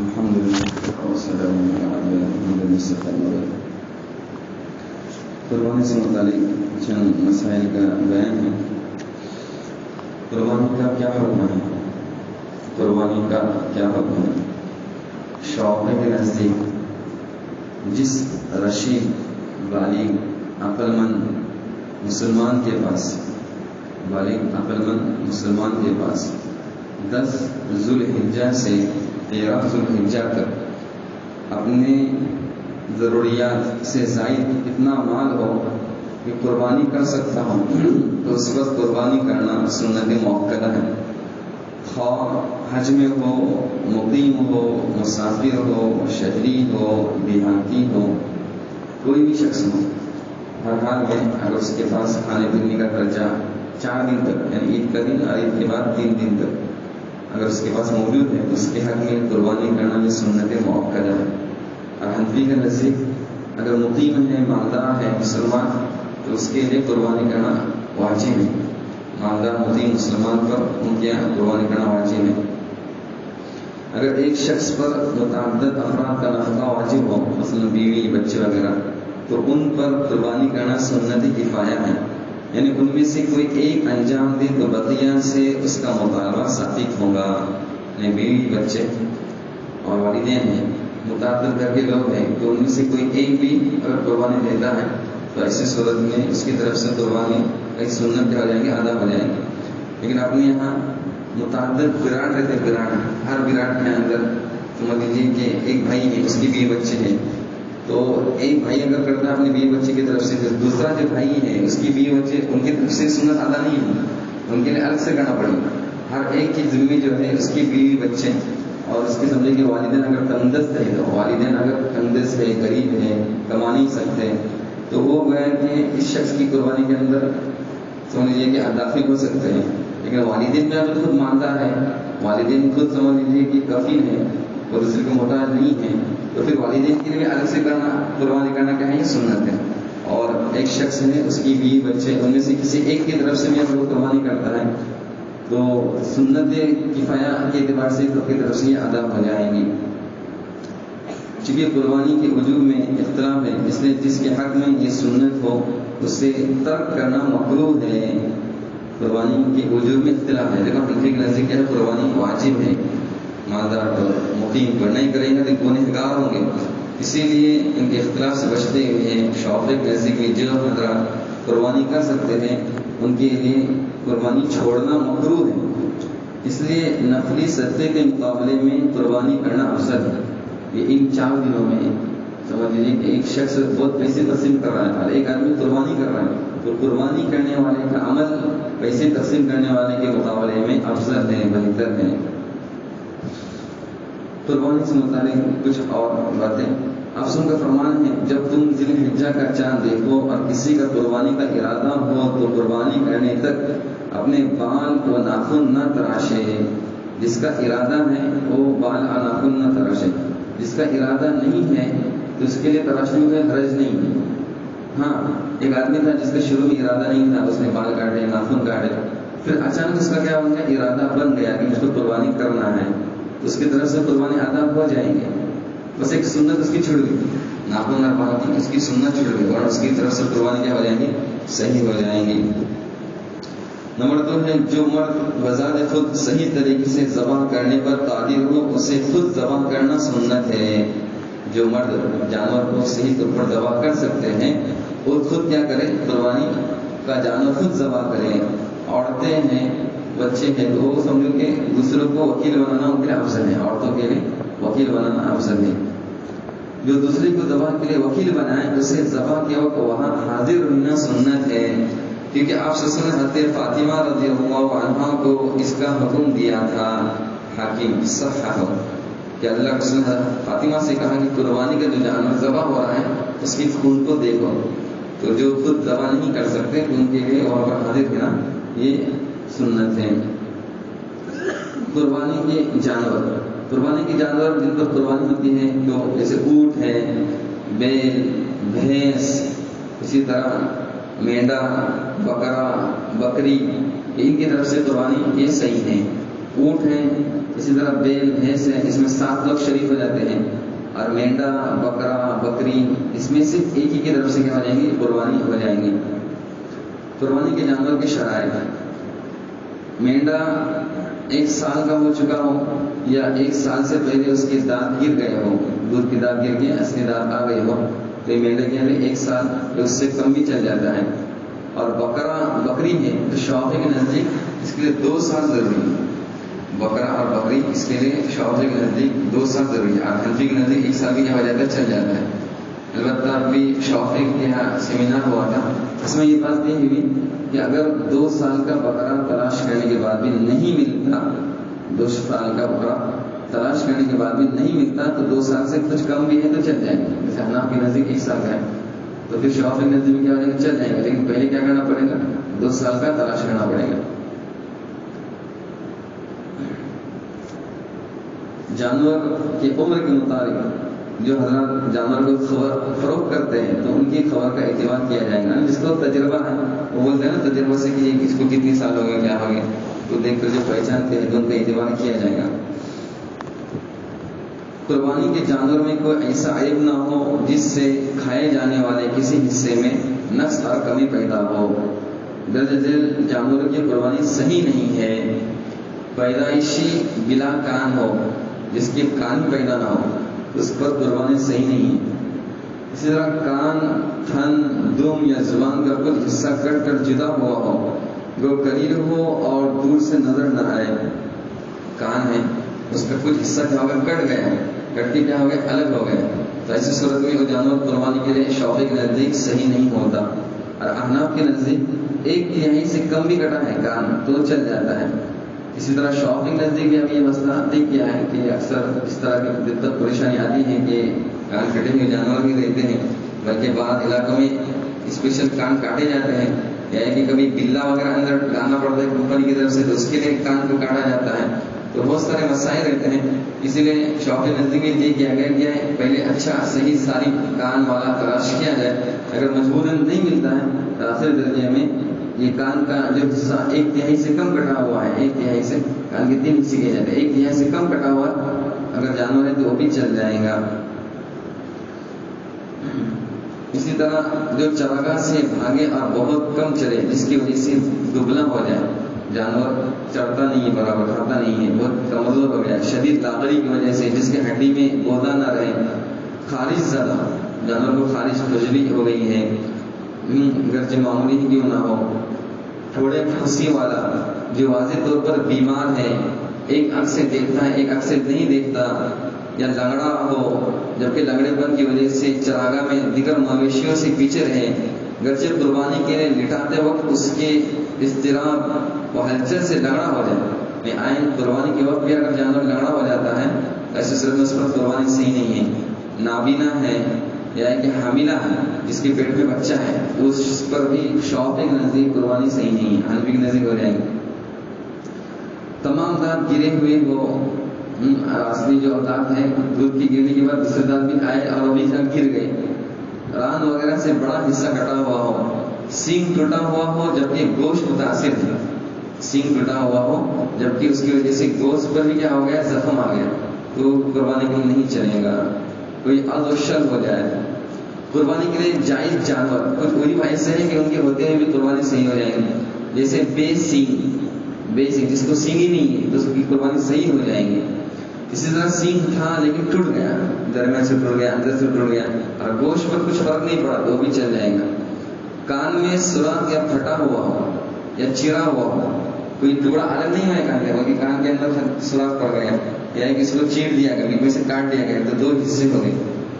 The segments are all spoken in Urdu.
الحمدللہ والسلام علی محمد المصطفیٰ۔ قربانی سے متعلق چند مسائل کا بیان ہے۔ قربانی کا کیا حکم ہے؟ قربانی کا کیا حکم ہے؟ شوقے کے نزدیک جس رشید بالغ عقل مند مسلمان کے پاس 10 ذوالحجہ سے 13 ذوالحجہ تک اپنے ضروریات سے زائد اتنا مال ہو کہ قربانی کر سکتا ہوں تو اس وقت قربانی کرنا سنت موقدہ ہے۔ خواہ حج میں ہو، مقیم ہو، مسافر ہو، شہری ہو، دیہاتی ہو، کوئی بھی شخص ہو، ہر حال میں اگر اس کے پاس کھانے پینے کا خرچہ 4 دن تک یعنی عید کا دن اور عید کے بعد 3 دن تک اگر اس کے پاس موجود ہے تو اس کے حق میں قربانی کرنا یہ سنت موقدہ ہے۔ اور حنفی کے نزدیک اگر مقیم ہے، مالدار ہے، مسلمان تو اس کے لیے قربانی کرنا واجب ہے۔ مالدار مقیم مسلمان پر ان کے یہاں قربانی کرنا واجب ہے۔ اگر ایک شخص پر متعدد افراد کا نفقہ واجب ہو، مثلا بیوی بچے وغیرہ، تو ان پر قربانی کرنا سنت کفایہ ہے، یعنی ان میں سے کوئی ایک انجام دے تو بقیہ سے اس کا مطالبہ ثابت ہوگا۔ یعنی بیوی بچے اور والدین ہیں، متعدد گھر کے لوگ ہیں، تو ان میں سے کوئی ایک بھی اگر قربانی دیتا ہے تو ایسی صورت میں اس کی طرف سے قربانی ایک سنت ہو جائیں گے، ادا ہو جائیں گے۔ لیکن اپنے یہاں متعدد وراٹ رہتے، ہر وراٹ کے اندر سمجھ لیجیے کہ ایک بھائی ہے، اس کی 20 بچے ہیں، تو ایک بھائی اگر کرتا ہے اپنے 20 بچے کی طرف سے، پھر دوسرا جو بھائی ہے اس کی 20 بچے، ان کی طرف سے سنت ادا نہیں ہوگی، ان کے لیے الگ سے کرنا پڑے گا۔ ہر ایک کی ذمہ جو ہے اس کی 20 بچے، اور اس کے سمجھے کہ والدین اگر تندرست ہے، تو والدین اگر تندرست ہے، غریب ہے، کما نہیں سکتے، تو وہ گویا کہ اس شخص کی قربانی کے اندر سمجھ لیجیے کہ داخل ہو سکتے ہیں۔ لیکن والدین میں اگر خود مالدار ہے، والدین خود سمجھ لیجیے کہ کفیل ہے، وہ دوسرے کو محتاج نہیں ہے، تو پھر والدین کے لیے الگ سے کرنا، قربانی کرنا کیا ہے، یہ سنت ہے۔ اور ایک شخص ہے، اس کی 20 بچے، ان میں سے کسی ایک کی طرف سے بھی اگر وہ قربانی کرتا ہے تو سنت کفایہ کے اعتبار سے سب کی طرف سے یہ ادا ہو جائیں گی۔ چونکہ قربانی کے وجوب میں اختلاف ہے، اس لیے جس کے حق میں یہ سنت ہو اس سے ترک کرنا مکروہ ہے۔ قربانی کے وجوب میں اختلاف ہے، لیکن حنفی کے نزدیک ہے قربانی واجب ہے، مالدار پر مقیم پر نہیں کریں گے تو گنہگار ہوں گے۔ اسی لیے ان کے اختلاف سے بچتے ہوئے شافعی کے نزدیک میں جو حضرات قربانی کر سکتے ہیں ان کے لیے قربانی چھوڑنا مکروہ ہے۔ اس لیے نفلی صدقے کے مقابلے میں قربانی کرنا افضل ہے۔ یہ ان 4 دنوں میں سمجھ لیجیے کہ ایک شخص بہت پیسے تقسیم کر رہا ہے، ایک آدمی قربانی کر رہا ہے، تو قربانی کرنے والے کا عمل پیسے تقسیم کرنے والے کے مقابلے میں افضل ہے، بہتر ہے۔ قربانی سے متعلق کچھ اور باتیں، افسون کا فرمان ہے، جب تم ذی الحجہ کا چاند دیکھو اور کسی کا قربانی کا ارادہ ہو تو قربانی کرنے تک اپنے بال و ناخن نہ تراشے۔ جس کا ارادہ ہے وہ بال اور ناخن نہ تراشے، جس کا ارادہ نہیں ہے تو اس کے لیے تراشنے میں حرج نہیں ہے۔ ہاں، ایک آدمی تھا جس کا شروع میں ارادہ نہیں تھا، اس نے بال کاٹے، ناخن کاٹے، پھر اچانک اس کا کیا ہو گیا، ارادہ بن گیا کہ مجھ کو قربانی کرنا ہے، اس کی طرف سے قربانی ادا ہو جائیں گے۔ بس ایک سنت اس کی چھڑ گئی، ناخن اور بال کی اس کی سنت چھڑ گئی، اور اس کی طرف سے قربانی کیا ہو جائیں گی، صحیح ہو جائیں گی۔ نمبر 2 ہے، جو مرد بذات خود صحیح طریقے سے ذبح کرنے پر قادر ہو اسے خود ذبح کرنا سنت ہے۔ جو مرد جانور کو صحیح طور پر ذبح کر سکتے ہیں وہ خود کیا کرے، قربانی کا جانور خود ذبح کرے۔ عورتیں ہیں، بچے ہیں، تو وہ سمجھو کہ دوسروں کو وکیل بنانا ان کے لیے افضل ہے، عورتوں کے لیے وکیل بنانا افضل ہے۔ جو دوسرے کو ذبح کے لیے وکیل بنائے اسے ذبح کے وقت وہاں حاضر ہونا سنت ہے، کیونکہ آپ صلی اللہ علیہ وسلم حضرت فاطمہ رضی اللہ عنہا کو اس کا حکم دیا تھا، حاکم صحیح کہ اللہ کے رسول فاطمہ سے کہا کہ قربانی کا جو جانور ذبح ہو رہا ہے اس کی خون کو دیکھو، تو جو خود ذبح نہیں کر سکتے ان کے لیے وہاں پر حاضر ہونا یہ سنت ہے۔ قربانی کے جانور جن پر قربانی ہوتی ہے جو جیسے اونٹ ہے، بیل، بھینس، اسی طرح مینڈا، بکرا، بکری، ان کی طرف سے قربانی یہ صحیح ہے۔ اونٹ ہے، اسی طرح بیل، بھینس ہے، اس میں 7 لوگ شریک ہو جاتے اور مینڈا، بکرا، بکری، اس میں صرف ایک ہی کی طرف سے کیا ہو جائیں گی؟ قربانی ہو جائیں گی۔ قربانی کے جانور کی شرائط: مینڈا 1 سال کا ہو چکا ہو یا 1 سال سے پہلے اس کے دانت گر گئے ہو، دودھ کے دانت گر گئے، اصلی دانت آ گئے ہو، تو یہ مینڈا کے لیے 1 سال یا اس سے کم بھی چل جاتا ہے۔ اور بکری ہے تو شافعی کے نزدیک اس کے لیے 2 سال ضروری ہے۔ بکرا اور بکری اس کے لیے شافعی کے نزدیک 2 سال ضروری ہے، اور حنفی کے نزدیک 1 سال بھی کیا ہو جاتا ہے؟ چل جاتا ہے۔ البتہ ابھی شافعی کے یہاں سیمینار ہوا تھا، اس میں یہ بات یہ ہوئی کہ اگر 2 سال کا بکرا تلاش کرنے کے بعد بھی نہیں ملتا، 2 سال کا بکرا تلاش کرنے کے بعد بھی نہیں ملتا، تو 2 سال سے کچھ کم بھی ہے تو چل جائے گا۔ جیسے حناف کے نزدیک 1 سال کا ہے تو پھر شافعی کے نزدیک میں کیا ہو جائے گا؟ چل جائے گا، لیکن پہلے کیا کرنا پڑے گا؟ 2 سال کا تلاش کرنا پڑے گا۔ جانور کی عمر کے مطابق جو حضرات جانور کو فروخت کرتے ہیں تو ان کی خبر کا اعتبار کیا جائے گا۔ جس کو تجربہ ہے وہ بولتے ہیں نا، تجربہ سے کہ اس کو کتنی سال ہو گئے، کیا ہو گئے، تو دیکھ کر جو پہچانتے ہیں تو ان کا اعتبار کیا جائے گا۔ قربانی کے جانور میں کوئی ایسا عیب نہ ہو جس سے کھائے جانے والے کسی حصے میں نقص اور کمی پیدا ہو۔ درج ذیل جانوروں کی قربانی صحیح نہیں ہے۔ پیدائشی بلا کان ہو، جس کے کان پیدا نہ ہو، اس پر قربانی صحیح نہیں ہے۔ اسی طرح کان، تھن، دم یا زبان کا کچھ حصہ کٹ کر جدا ہوا ہو، جو قریب ہو اور دور سے نظر نہ آئے۔ کان ہے، اس کا کچھ حصہ کیا ہوگا؟ کٹ گیا ہے، کٹ کے کیا ہو گیا؟ الگ ہو گیا، تو ایسی صورت میں وہ جانور قربانی کے لیے شافعی کے نزدیک صحیح نہیں ہوتا۔ اور احناف کے نزدیک 1/3 سے کم بھی کٹا ہے کان تو چل جاتا ہے۔ اسی طرح شافعی کے نزدیک بھی اب یہ مسئلہ طے کیا ہے کہ اکثر اس طرح کی دقت پریشانی آتی ہے کہ کان کٹے ہوئے جانور بھی رہتے ہیں، بلکہ بعض علاقوں میں اسپیشل کان کاٹے جاتے ہیں، یا کہ کبھی بلا وغیرہ اندر ڈالنا پڑتا ہے کمپنی کی طرف سے، تو اس کے لیے کان کو کاٹا جاتا ہے، تو بہت سارے مسائل رہتے ہیں۔ اسی لیے شافعی نزدیک میں یہ کیا گیا کہ پہلے اچھا صحیح ساری کان والا تلاش کیا جائے، اگر مجبوراً نہیں ملتا ہے تو آخر درجے میں یہ کان کا جو حصہ 1/3 سے کم کٹا ہوا ہے، 1/3 سے کان کے 3 حصے کیے جاتے ہیں، 1/3 سے کم کٹا ہوا اگر جانور ہے تو وہ بھی چل جائے گا۔ اسی طرح جو چراگاہ سے بھاگے اور بہت کم چلے، جس کی وجہ سے دبلا ہو جائے، جانور چڑھتا نہیں ہے، برابر کھاتا نہیں ہے، بہت کمزور ہو گیا، شدید لاغری کی وجہ سے، جس کے ہڈی میں گودا نہ رہے، خارش زدہ، جانور کو خارش کھجلی ہو گئی ہے، گرچہ معمولی ہی کیوں نہ ہو، تھوڑے پھنسی والا جو واضح طور پر بیمار ہے، ایک آنکھ سے دیکھتا ہے ایک آنکھ سے نہیں دیکھتا، یا لنگڑا ہو جبکہ لنگڑے پن کی وجہ سے چراگاہ میں دیگر مویشیوں سے پیچھے رہے، گرچہ قربانی کے لیے لٹاتے وقت اس کے اضطراب و ہلچل سے لنگڑا ہو جائے، آئین قربانی کے وقت بھی اگر جانور لنگڑا ہو جاتا ہے ایسے صورت میں اس پر قربانی صحیح نہیں ہے۔ نابینا ہے یا کہ حاملہ ہے، جس کے پیٹ میں بچہ ہے، اس پر بھی شافعی کے نزدیک قربانی صحیح نہیں ہے، حنفی کے نزدیک ہو جائے گی۔ تمام دانت گرے ہوئے ہو، اصلی جو دانت ہے دودھ کی گرنے کے بعد دوسرے دانت بھی آئے اور وہ بھی گر گئے، ران وغیرہ سے بڑا حصہ کٹا ہوا ہو، سینگ ٹوٹا ہوا ہو جبکہ گوشت متاثر ہے، سینگ ٹوٹا ہوا ہو جبکہ اس کی وجہ سے گوشت پر بھی کیا ہو گیا؟ زخم آ گیا، تو قربانی کے لیے نہیں چلے گا۔ کوئی عضو شل ہو جائے، قربانی کے لیے جائز جانور کچھ وہی ایسے ہیں کہ ان کے ہوتے ہوئے بھی قربانی صحیح ہو جائے گی، جیسے بے سینگ جس کو سینگ ہی نہیں ہے تو اس کی قربانی صحیح ہو جائے گی۔ اسی طرح سینگ تھا لیکن ٹوٹ گیا، درمیان سے ٹوٹ گیا، اندر سے ٹوٹ گیا، اور گوشت پر کچھ فرق نہیں پڑا تو وہ بھی چل جائے گا۔ کان میں سوراخ یا پھٹا ہوا ہو یا چرا ہوا ہو، کوئی ٹکڑا الگ نہیں ہوا کان کا، بلکہ کان کے اندر سوراخ پڑ گیا، یا کہ اس کو چیر دیا گیا، کہیں سے کاٹ دیا گیا تو 2 حصے ہو گئے،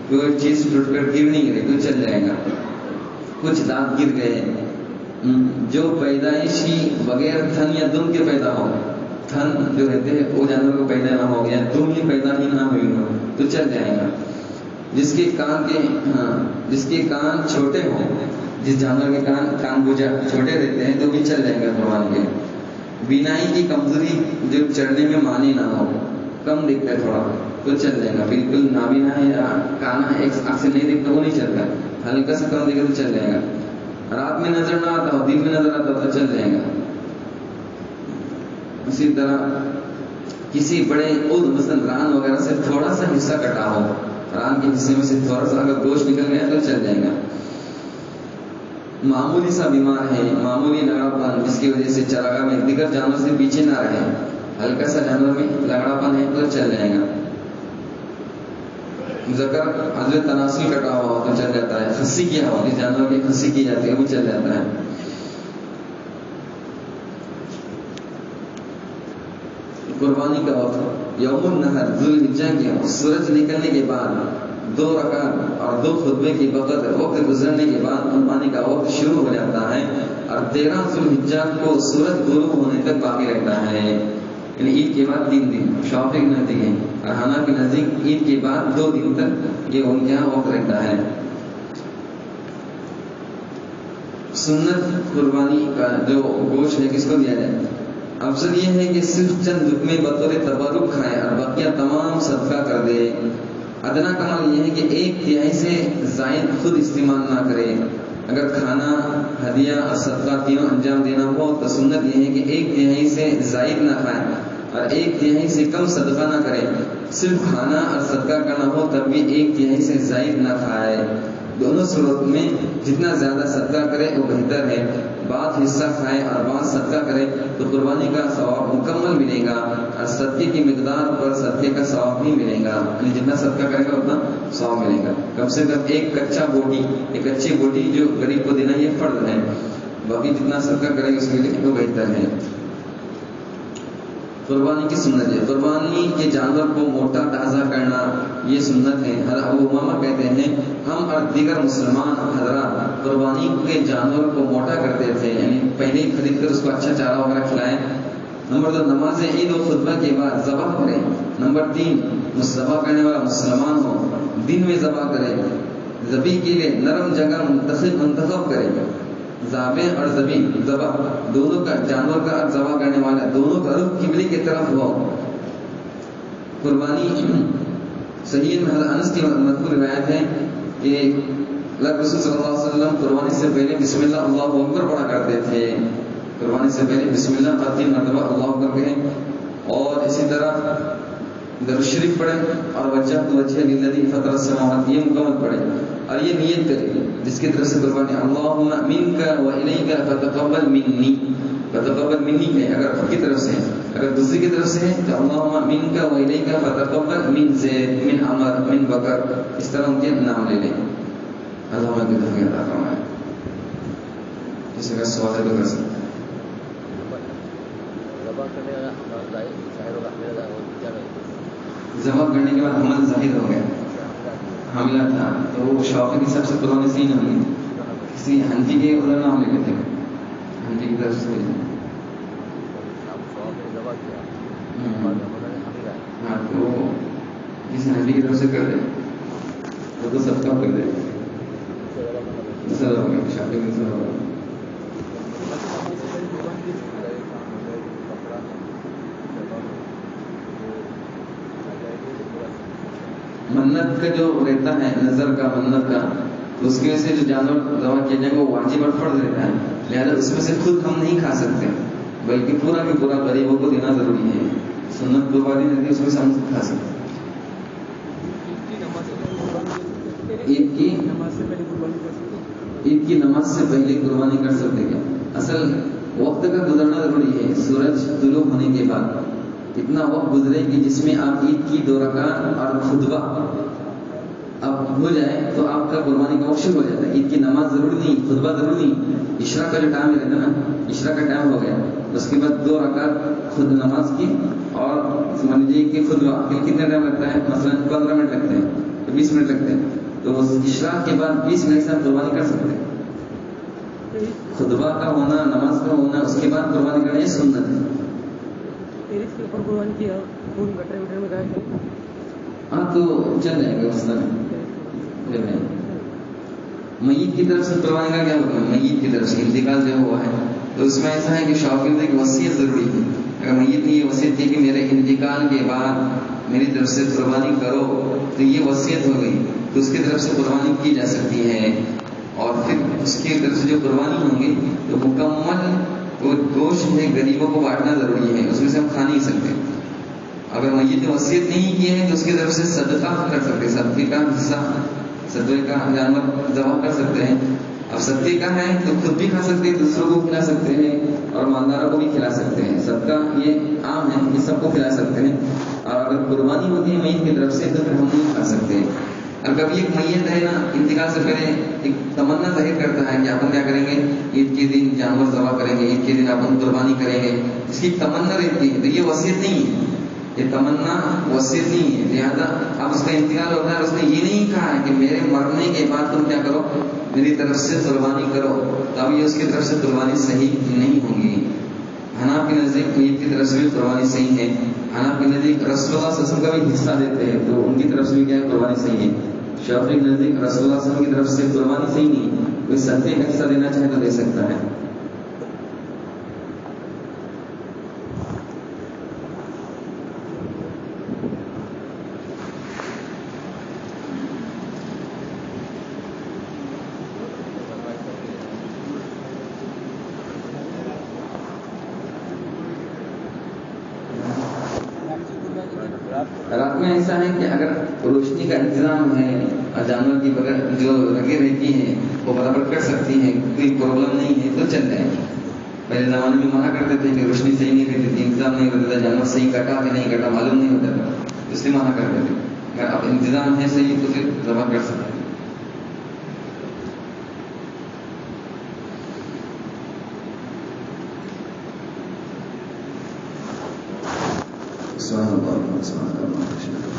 کوئی چیز ٹوٹ کر گر نہیں گئی تو چل جائے گا۔ کچھ دانت گر گئے جو پیدائشی بغیر تھن یا دم کے پیدا ہو، تھن جو رہتے ہیں وہ جانور کو پیدا نہ ہو یا دم ہی پیدا ہی نہ ہوئی ہو تو چل جائے گا۔ جس کے کان چھوٹے ہوں، جس جانور کے کان بوجھا چھوٹے رہتے ہیں تو بھی چل جائے گا قربانی کے۔ بینائی کی کمزوری جو چڑھنے میں مانی نہ ہو، کم دکھتا ہے تھوڑا تو چل جائے گا، بالکل نابینا ہے یا کانا ایک آنکھ سے نہیں دکھتا وہ نہیں چلتا، ہلکا سا کم دکھے تو چل جائے گا۔ رات میں نظر نہ آتا ہو، دن میں نظر آتا ہو تو چل جائے گا۔ اسی طرح کسی بڑے عضو مثلا ران وغیرہ سے تھوڑا سا حصہ کٹا ہو، ران بدن کے حصے میں سے تھوڑا سا اگر گوشت نکل گیا تو چل جائے گا. معمولی سا بیمار ہے، معمولی لگڑا پن جس کی وجہ سے چراگاہ میں دیگر جانور سے پیچھے نہ رہے، ہلکا سا جانور میں لگڑا پن ہے تو چل جائے گا. ذکر عضو تناسل کٹا ہوا ہو تو چل جاتا ہے، خصی کیا ہوا جس جانور کی خصی کی جاتی ہے وہ چل جاتا ہے. قربانی کا وقت یوم النحر ذوالحجہ کے سورج نکلنے کے بعد 2 رکعت اور 2 خطبے کی وقت گزرنے کے بعد قربانی کا وقت شروع ہو جاتا ہے اور 13 ذوالحجہ کو سورج غروب ہونے تک باقی رہتا ہے. یعنی عید کے بعد 3 دن شافعی کے نزدیک ہے اور حنفی کے نزدیک عید کے بعد 2 دن تک یہ ان کے یہاں وقت رہتا ہے. سنت قربانی کا جو گوشت ہے کس کو دیا جائے؟ افضل یہ ہے کہ صرف چند لقمے بطور تبرک کھائے اور باقیہ تمام صدقہ کر دے. ادنا کمال یہ ہے کہ 1/3 سے زائد خود استعمال نہ کرے. اگر کھانا، ہدیہ اور صدقہ تینوں انجام دینا ہو تو سنت یہ ہے کہ 1/3 سے زائد نہ کھائے اور 1/3 سے کم صدقہ نہ کرے. صرف کھانا اور صدقہ کرنا ہو تب بھی 1/3 سے زائد نہ کھائے. دونوں صورت میں جتنا زیادہ صدقہ کرے وہ بہتر ہے. بعض حصہ کھائے اور بعض صدقہ کرے تو قربانی کا ثواب مکمل ملے گا اور صدقے کی مقدار پر صدقے کا ثواب بھی ملے گا. یعنی جتنا صدقہ کرے گا اتنا ثواب ملے گا. کم سے کم ایک کچی بوٹی جو غریب کو دینا یہ فرض ہے. باقی جتنا صدقہ کرے گا اس کے لیے وہ بہتر ہے. قربانی کی سنت ہے، قربانی کے جانور کو موٹا تازہ کرنا یہ سنت ہے. حضرت ابو امامہ کہتے ہیں ہم اور دیگر مسلمان حضرات قربانی کے جانور کو موٹا کرتے تھے، یعنی پہلے ہی خرید کر اس کو اچھا چارہ وغیرہ کھلائیں. نمبر 2 نماز عید و خطبہ کے بعد ذبح کریں. نمبر 3 ذبح کرنے والا مسلمان ہو، دن میں ذبح کرے. ذبح کے لیے نرم جگہ منتخب کرے. ذابح اور ذبح دونوں کا جانور کا ذبح کرنے والا دونوں کا رخ قبلے کی طرف ہو. قربانی صحیح میں حضرت انس کی مذکور روایت ہے کہ رسول صلی اللہ علیہ وسلم قربانی سے پہلے بسم اللہ اللہ اکبر پڑھا کرتے تھے. قربانی سے پہلے بسم اللہ 3 مرتبہ اللہ اکبر کہیں اور اسی طرح درود شریف پڑھیں اور وجہت وجہ للذی فطر السماوات یہ مکمل پڑھیں اور یہ نیت کریں جس کی طرف سے قربانی اللہم منک و الیک فتقبل منی. فتقبل منی ہے اگر خود کی طرف سے، اگر دوسری کی طرف سے ہے تو اللہم منک و الیک فتقبل من زید من عمر من بکر، اس طرح ان کے نام لے لیں. اللہ کی توفیق عطا فرمائے. کسی کا سوال ہے تو کر سکتے ہیں. ذبح کرنے کے بعد حمل ظاہر ہو گیا، حاملہ تھا تو وہ شوق کی سب سے قربانی صحیح نہ ہوئی. کسی حنفی کے ادھر نام لے لیتے ہیں، حنفی کی طرف سے ہاں تو کسی حنفی کی طرف سے کر دے وہ تو سب کا کر دے ہو گیا. شاپنگ میں ہو گیا. منت کا جو رہتا ہے نظر کا منت کا تو اس کی وجہ سے جو جانور ذبح کیا جائے گا وہ واجب اور فرض رہتا ہے. لہٰذا اس میں سے خود ہم نہیں کھا سکتے بلکہ پورا بھی پورا غریبوں کو دینا ضروری ہے. سنت قربانی رہتی ہے اس میں سے ہم کھا سکتے ہیں. عید کی نماز سے پہلے قربانی کر سکتے کیا؟ اصل وقت کا گزرنا ضروری ہے. سورج طلوع ہونے کے بعد اتنا وقت گزرے کہ جس میں آپ عید کی 2 رکعت اور خطبہ اب ہو جائے تو آپ کا قربانی کا وقت شروع ہو جاتا ہے. عید کی نماز ضروری نہیں، خطبہ ضروری نہیں. عشاء کا جو ٹائم رہتا ہے نا، عشاء کا ٹائم ہو گیا اس کے بعد 2 رکعت خود نماز کی اور سمجھ لیجیے کہ خطبہ کتنا ٹائم لگتا ہے؟ مثلا 15 منٹ لگتے ہیں تو 20 منٹ لگتے ہیں تو عشاء کے بعد 20 منٹ سے آپ قربانی کر سکتے ہیں. خطبہ کا ہونا، نماز کا ہونا، اس کے بعد قربانی کرنا یہ سنت ہے. ہاں تو چل جائے گا مسئلہ. میت کی طرف سے قربانی کا کیا ہوگا؟ میت کی طرف سے انتقال جو ہوا ہے تو اس میں ایسا ہے کہ شوقین کی وصیت ضروری ہے. اگر میت نے یہ وصیت کی کہ میرے انتقال کے بعد میری طرف سے قربانی کرو تو یہ وصیت ہو گئی تو اس کی طرف سے قربانی کی جا سکتی ہے. اور پھر اس کی طرف سے جو قربانی ہوں گی تو مکمل وہ گوشت ہے غریبوں کو بانٹنا ضروری ہے، اس میں سے ہم کھا نہیں سکتے. اگر میت نے وصیت نہیں کی ہے تو اس کی طرف سے صدقہ کر سکتے ہیں، صدقے کا حصہ، صدقے کا جانور ذبح کر سکتے ہیں. اب صدقے کا ہے تو خود بھی کھا سکتے ہیں، دوسروں کو کھلا سکتے ہیں اور مالداروں کو بھی کھلا سکتے ہیں. صدقہ یہ عام ہے کہ سب کو کھلا سکتے ہیں. اور اگر قربانی ہوتی ہے میت کی طرف سے تو پھر ہم نہیں کھا سکتے ہیں. اور کبھی ایک میت ہے نا انتقال سے پہلے ایک تمنا ظاہر کرتا ہے کہ اپن کیا کریں گے، عید کے دن جانور ذبح کریں گے، عید کے دن اپن قربانی کریں گے، اس کی تمنا رہتی ہے. تو یہ وصیت نہیں ہے، یہ تمنا وصیت نہیں ہے. لہذا اب اس کا انتقال ہوتا ہے، اس نے یہ نہیں کہا ہے کہ میرے مرنے کے بعد تم کیا کرو، میری طرف سے قربانی کرو، تو اب یہ اس کی طرف سے قربانی صحیح نہیں ہوگی. حناف کے نزدیک میت کی طرف سے بھی قربانی صحیح ہے. حناف کے نزدیک رسول اللہ صلی اللہ علیہ وسلم کا بھی حصہ دیتے ہیں تو ان کی طرف سے بھی کیا ہے، قربانی صحیح ہے. شافعی کے نزدیک رسول اللہ صلی اللہ علیہ وسلم کی طرف سے قربانی صحیح نہیں ہے، کوئی صدقے کا حصہ دینا چاہے تو دے سکتا ہے. رات میں ایسا ہے کہ اگر روشنی کا انتظام ہے اور جانور کی بغیر جو رگیں رہتی ہیں وہ برابر کر سکتی ہیں، کوئی پرابلم نہیں ہے تو چل جائے. پہلے زمانے میں منع کرتے تھے کہ روشنی صحیح نہیں رہتی تھی، انتظام نہیں رہتا تھا، جانور صحیح کٹا کہ نہیں کٹا معلوم نہیں ہوتا تھا، اس لیے منع کرتے تھے. اگر اب انتظام ہے صحیح تو پھر ذبح کر سکتے ہیں. سبحان اللہ.